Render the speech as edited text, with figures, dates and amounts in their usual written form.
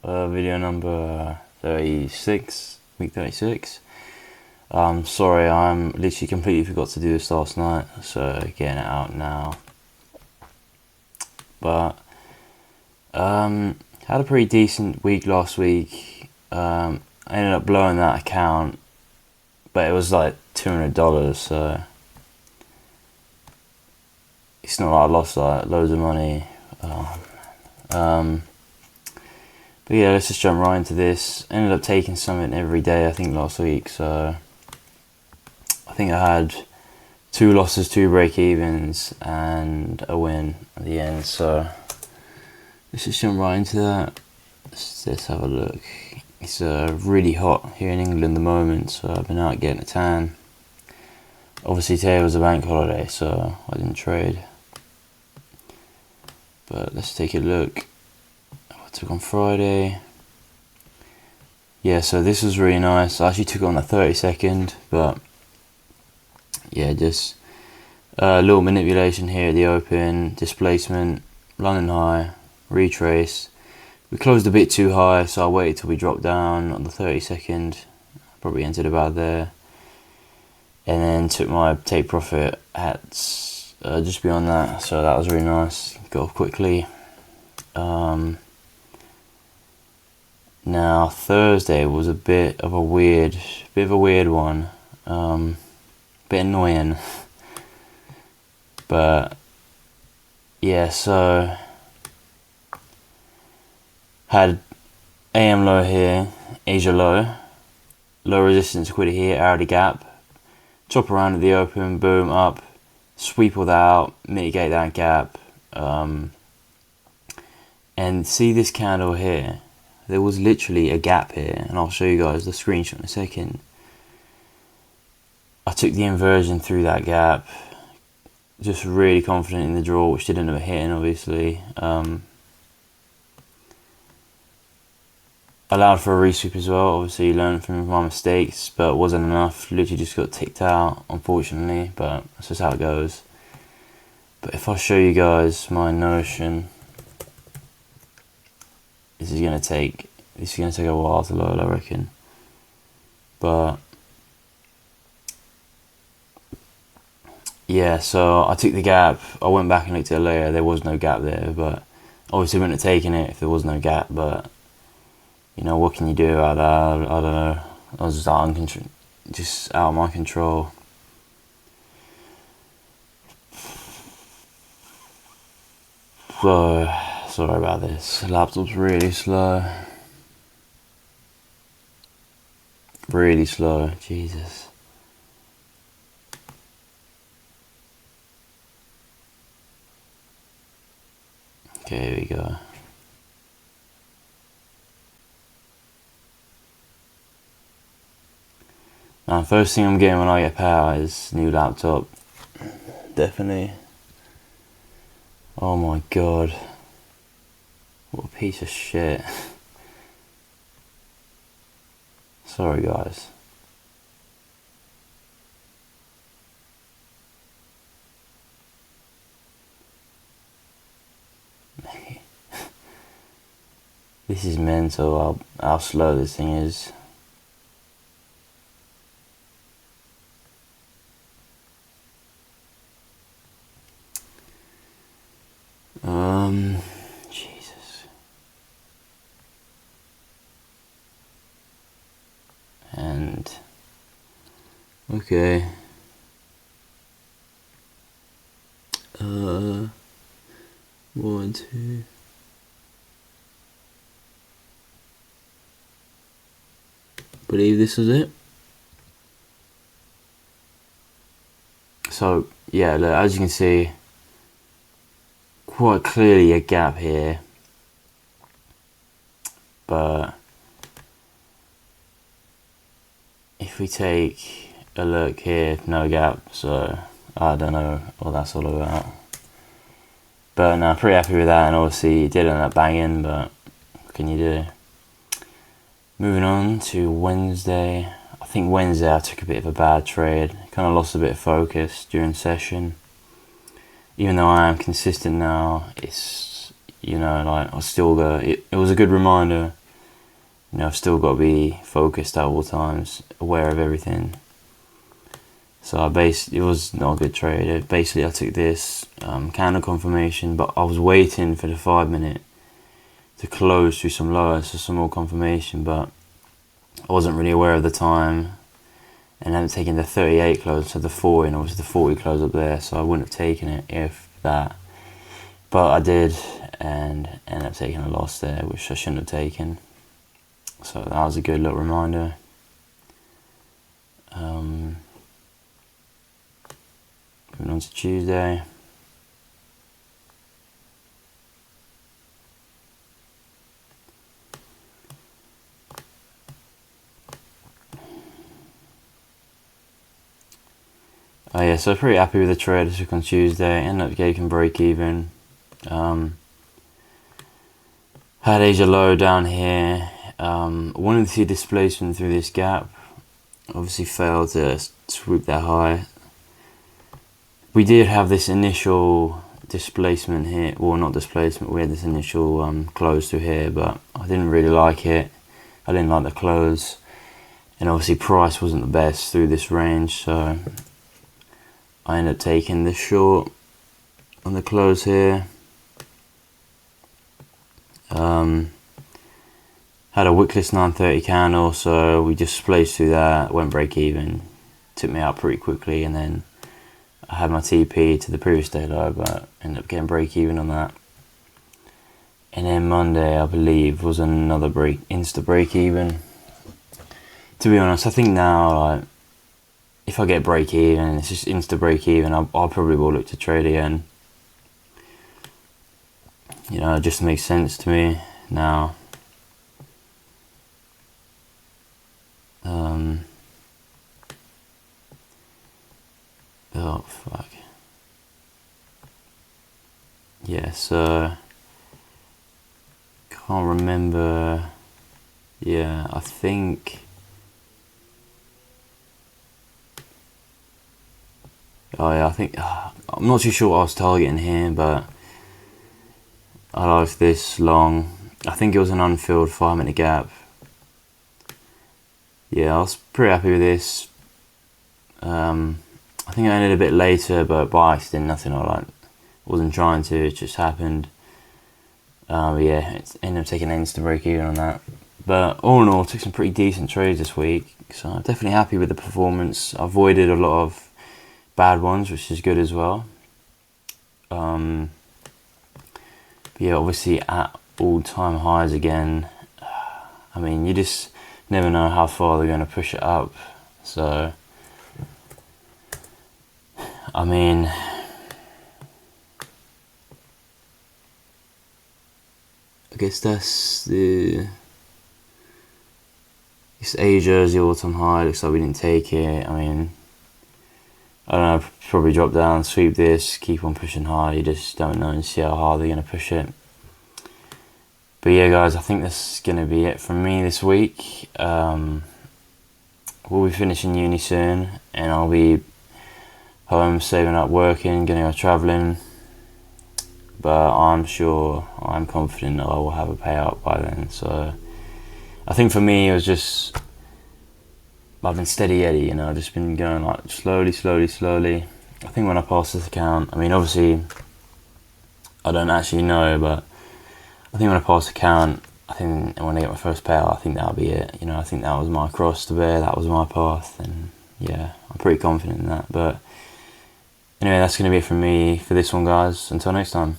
Video number 36, week 36. Sorry, I'm literally completely forgot to do this last night, so getting it out now. But had a pretty decent week last week. I ended up blowing that account, but it was like $200, so it's not like I lost like loads of money. But yeah, let's just jump right into this. Ended up taking something every day, I think, last week. So I think I had 2 losses, 2 break-evens, and a win at the end. So let's just jump right into that. Let's have a look. It's really hot here in England at the moment, so I've been out getting a tan. Obviously today was a bank holiday, so I didn't trade. But let's take a look. Took on Friday. Yeah, so this was really nice. I actually took it on the 32nd, but yeah, just a little manipulation here at the open, displacement, London high, retrace. We closed a bit too high, so I waited till we dropped down on the 32nd. Probably entered about there, and then took my take profit at just beyond that. So that was really nice. Got off quickly. Now Thursday was a bit of a weird one, bit annoying, but yeah. So had AM low here, Asia low resistance liquidity here, out of the gap, chop around at the open, boom up, sweep all that out, mitigate that gap, and see this candle here. There was literally a gap here, and I'll show you guys the screenshot in a second. I took the inversion through that gap, just really confident in the draw, which didn't end up hitting, obviously. Allowed for a resweep as well, obviously learned from my mistakes, but wasn't enough. Literally just got ticked out, unfortunately, but that's just how it goes. But if I show you guys my notion, this is gonna take a while to load, I reckon. But yeah, so I took the gap. I went back and looked at it later. There was no gap there, but obviously wouldn't have taken it if there was no gap. But you know, what can you do about that? I don't know. I was just out of my control. So sorry about this. The laptop's really slow. Really slow. Jesus. Okay, here we go. Now, first thing I'm getting when I get power is new laptop. Definitely. Oh my god. What a piece of shit. Sorry guys. This is mental how slow this thing is. Jesus. And okay. 1, 2. Believe this is it. So yeah, look, as you can see, quite clearly a gap here, but if we take a look here, no gap, so I don't know what that's all about. But no, pretty happy with that, and obviously it did end up banging, but what can you do? Moving on to Wednesday. I think Wednesday I took a bit of a bad trade, kind of lost a bit of focus during session. Even though I am consistent now, it's, you know, like I still go. It was a good reminder you know, I've still got to be focused at all times, aware of everything. So it was not a good trade. Basically, I took this candle confirmation, but I was waiting for the 5 minute to close through some lows, so some more confirmation, but I wasn't really aware of the time. And then taking the 38 close, so the 40, and obviously the 40 close up there, so I wouldn't have taken it if that. But I did, and ended up taking a loss there, which I shouldn't have taken. So that was a good little reminder. Moving on to Tuesday. Oh yeah, so pretty happy with the trade I took on Tuesday. Ended up getting break even. Had Asia low down here. Wanted to see displacement through this gap. Obviously failed to swoop that high. We did have this initial displacement here. Well, not displacement. We had this initial close through here, but I didn't really like it. I didn't like the close, and obviously price wasn't the best through this range, so I ended up taking this short on the close here. Had a wickless 930 candle, so we just splashed through that, went break even, took me out pretty quickly, and then I had my TP to the previous day low, but ended up getting break even on that. And then Monday, I believe, was another insta break even. To be honest, I think now, like, if I get break even, it's just insta break even, I probably will look to trade again. You know, it just makes sense to me now. Oh fuck. Yeah, so can't remember. Yeah, I think. Oh yeah, I think I'm not too sure what I was targeting here, but I liked this long. I think it was an unfilled 5 minute gap. Yeah, I was pretty happy with this. I think I ended a bit later, but by accident, nothing I wasn't trying to, it just happened. Yeah, it ended up taking ends to break even on that. But all in all, took some pretty decent trades this week, so I'm definitely happy with the performance. I avoided a lot of bad ones, which is good as well. But yeah, obviously at all-time highs again. I mean, you just never know how far they're going to push it up. So, I mean, I guess that's it's Asia, the all-time high. Looks like we didn't take it. I mean, I don't know, probably drop down, sweep this, keep on pushing high. You just don't know and see how hard they're going to push it. But yeah, guys, I think that's going to be it from me this week. We'll be finishing uni soon, and I'll be home saving up, working, going to go travelling. But I'm confident that I will have a payout by then. So I think for me, it was just, I've been steady Eddie, you know, I've just been going like slowly. I think when I pass this account, I mean, obviously, I don't actually know, but I think when I pass the account, I think when I get my first payout, I think that'll be it. You know, I think that was my cross to bear, that was my path, and yeah, I'm pretty confident in that. But anyway, that's going to be it from me for this one, guys. Until next time.